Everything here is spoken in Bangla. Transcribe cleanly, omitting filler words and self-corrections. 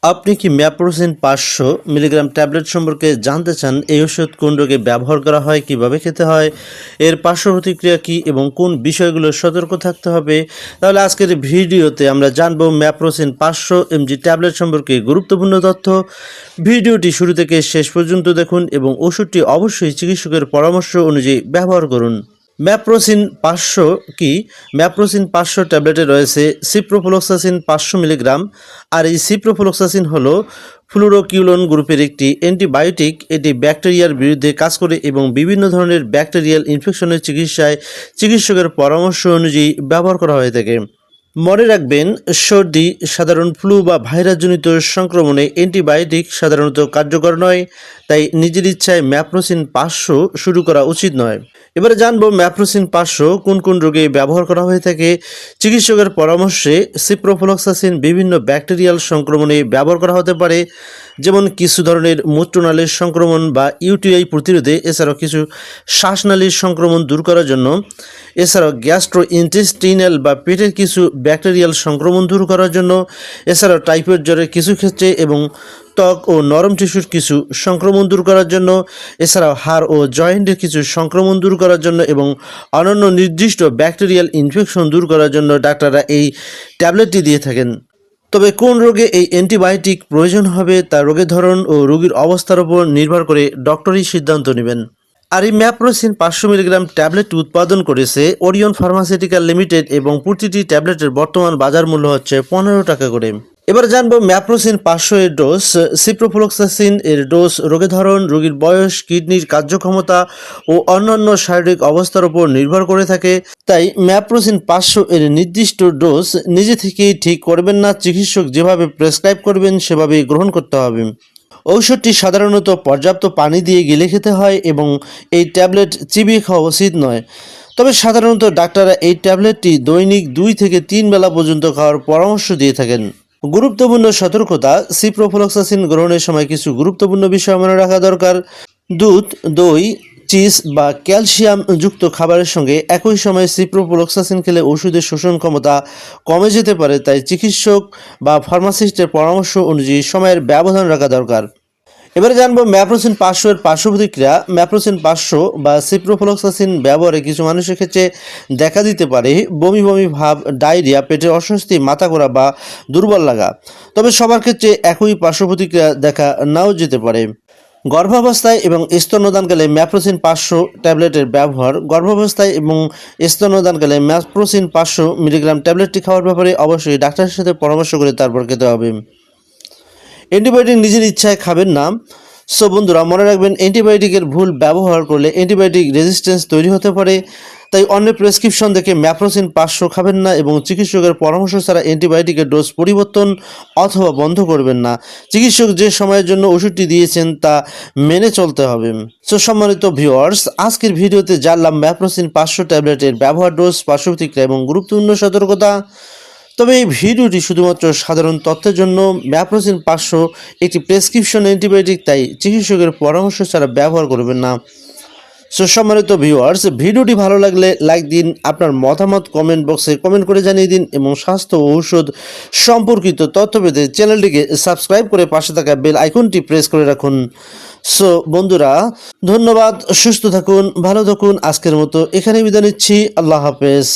আপনি কি ম্যাপ্রোসিন 500 মিলিগ্রাম ট্যাবলেট সম্পর্কে জানতে চান? এই ওষুধ কোন রোগে ব্যবহার করা হয়, কিভাবে খেতে হয়, এর পার্শ্ব প্রতিক্রিয়া কী এবং কোন বিষয়গুলো সতর্ক থাকতে হবে? তাহলে আজকের ভিডিওতে আমরা জানবো ম্যাপ্রোসিন 500 mg ট্যাবলেট সম্পর্কে গুরুত্বপূর্ণ তথ্য। ভিডিওটি শুরু থেকে শেষ পর্যন্ত দেখুন এবং ওষুধটি অবশ্যই চিকিৎসকের পরামর্শ অনুযায়ী ব্যবহার করুন। ম্যাপ্রোসিন 500 কি? ম্যাপ্রোসিন 500 ট্যাবলেটে রয়েছে সিপ্রোফ্লক্সাসিন 500 মিলিগ্রাম। আর এই সিপ্রোফ্লক্সাসিন হলো ফ্লুরোকিউলোন গ্রুপের একটি অ্যান্টিবায়োটিক। এটি ব্যাকটেরিয়ার বিরুদ্ধে কাজ করে এবং বিভিন্ন ধরনের ব্যাকটেরিয়াল ইনফেকশনের চিকিৎসায় চিকিৎসকের পরামর্শ অনুযায়ী ব্যবহার করা হয়ে থাকে। মনে রাখবেন, সর্দি, সাধারণ ফ্লু বা ভাইরাসজনিত সংক্রমণে অ্যান্টিবায়োটিক সাধারণত কার্যকর নয়, তাই নিজের ইচ্ছায় ম্যাপ্রোসিন 500 শুরু করা উচিত নয়। এবারে জানবো ম্যাপ্রোসিন 500 কোন কোন রোগে ব্যবহার করা হয়ে থাকে। চিকিৎসকের পরামর্শে সিপ্রোফ্লক্সাসিন বিভিন্ন ব্যাকটেরিয়াল সংক্রমণে ব্যবহার করা হতে পারে, যেমন কিছু ধরনের মূত্রনালীর সংক্রমণ বা ইউটিআই প্রতিরোধে, এছাড়াও কিছু শ্বাসনালীর সংক্রমণ দূর করার জন্য, এছাড়াও গ্যাস্ট্রো ইন্টেস্টিনাল বা পেটের কিছু ব্যাকটেরিয়াল সংক্রমণ দূর করার জন্য, এছাড়াও টাইফয়েড জ্বরের কিছু ক্ষেত্রে এবং ত্বক ও নরম টিস্যুর কিছু সংক্রমণ দূর করার জন্য, এছাড়াও হাড় ও জয়েন্টের কিছু সংক্রমণ দূর করার জন্য এবং অন্যান্য নির্দিষ্ট ব্যাকটেরিয়াল ইনফেকশন দূর করার জন্য ডাক্তাররা এই ট্যাবলেটটি দিয়ে থাকেন। তবে কোন রোগে এই অ্যান্টিবায়োটিক প্রয়োজন হবে তা রোগের ধরন ও রোগীর অবস্থার উপর নির্ভর করে ডক্টরই সিদ্ধান্ত নেবেন। আর এই ম্যাপ্রোসিন 500 মিলিগ্রাম ট্যাবলেটটি উৎপাদন করেছে ওরিয়ন ফার্মাসিউটিক্যাল লিমিটেড এবং প্রতিটি ট্যাবলেটের বর্তমান বাজার মূল্য হচ্ছে 15 টাকা করে। এবার জানবো ম্যাপ্রোসিন 500 এর ডোজ। সিপ্রোফ্লক্সাসিন এর ডোজ রোগের ধরন, রোগীর বয়স, কিডনির কার্যক্ষমতা ও অন্যান্য শারীরিক অবস্থার উপর নির্ভর করে থাকে। তাই ম্যাপ্রোসিন 500 এর নির্দিষ্ট ডোজ নিজে থেকেই ঠিক করবেন না, চিকিৎসক যেভাবে প্রেসক্রাইব করবেন সেভাবেই গ্রহণ করতে হবে। ঔষধটি সাধারণত পর্যাপ্ত পানি দিয়ে গিলে খেতে হয় এবং এই ট্যাবলেট চিবিয়ে খাওয়া উচিত নয়। তবে সাধারণত ডাক্তাররা এই ট্যাবলেটটি দৈনিক 2 থেকে 3 বেলা পর্যন্ত খাওয়ার পরামর্শ দিয়ে থাকেন। গুরুত্বপূর্ণ সতর্কতা: সিপ্রোফ্লক্সাসিন গ্রহণের সময় কিছু গুরুত্বপূর্ণ বিষয় মনে রাখা দরকার। দুধ, দই, চিজ বা ক্যালসিয়াম যুক্ত খাবারের সঙ্গে একই সময়ে সিপ্রোফ্লক্সাসিন খেলে ওষুধের শোষণ ক্ষমতা কমে যেতে পারে, তাই চিকিৎসক বা ফার্মাসিস্টের পরামর্শ অনুযায়ী সময়ের ব্যবধান রাখা দরকার। এবারে জানবো ম্যাপ্রোসিন 500 এর পার্শ্ব প্রতিক্রিয়া। ম্যাপ্রোসিন 500 বা সিপ্রোফ্লক্সাসিন ব্যবহারে কিছু মানুষের ক্ষেত্রে দেখা দিতে পারে বমি বমি ভাব, ডায়রিয়া, পেটের অস্বস্তি, মাথা ঘোরা বা দুর্বল লাগা। তবে সবার ক্ষেত্রে একই পার্শ্ব প্রতিক্রিয়া দেখা নাও যেতে পারে। গর্ভাবস্থায় এবং স্তন্যদানকালে ম্যাপ্রোসিন 500 ট্যাবলেটের ব্যবহার। গর্ভাবস্থায় এবং স্তন্যদানকালে ম্যাপ্রোসিন 500 মিলিগ্রাম ট্যাবলেটটি খাওয়ার ব্যাপারে অবশ্যই ডাক্তারের সাথে পরামর্শ করে তারপর খেতে হবে। অ্যান্টিবায়োটিক নিজের ইচ্ছায় খাবেন না। সো বন্ধুরা, মনে রাখবেন, অ্যান্টিবায়োটিকের ভুল ব্যবহার করলে অ্যান্টিবায়োটিক রেজিস্ট্যান্স তৈরি হতে পারে। তাই অন্যের প্রেসক্রিপশন দেখে ম্যাপ্রোসিন 500 খাবেন না এবং চিকিৎসকের পরামর্শ ছাড়া অ্যান্টিবায়োটিকের ডোজ পরিবর্তন অথবা বন্ধ করবেন না। চিকিৎসক যে সময়ের জন্য ওষুধটি দিয়েছেন তা মেনে চলতে হবে। সো সম্মানিত ভিউয়ার্স, আজকের ভিডিওতে জানলাম ম্যাপ্রোসিন 500 ট্যাবলেটের ব্যবহার, ডোজ, পার্শ্ব প্রতিক্রিয়া এবং গুরুত্বপূর্ণ সতর্কতা। তবে এই ভিডিওটি শুধুমাত্র সাধারণ তথ্যের জন্য। ম্যাপ্রোসিন 500 একটি প্রেসক্রিপশন অ্যান্টিবায়োটিক, তাই চিকিৎসকের পরামর্শ ছাড়া ব্যবহার করবেন না। সো সম্মানিত ভিউয়ার্স, ভিডিওটি ভালো লাগলে লাইক দিন, আপনার মতামত কমেন্ট বক্সে কমেন্ট করে জানিয়ে দিন এবং স্বাস্থ্য ও ঔষধ সম্পর্কিত তথ্য পেতে চ্যানেলটিকে সাবস্ক্রাইব করে পাশে থাকা বেল আইকনটি প্রেস করে রাখুন। সো বন্ধুরা, ধন্যবাদ, সুস্থ থাকুন, ভালো থাকুন। আজকের মতো এখানেই বিদায় নিচ্ছি। আল্লাহ হাফেজ।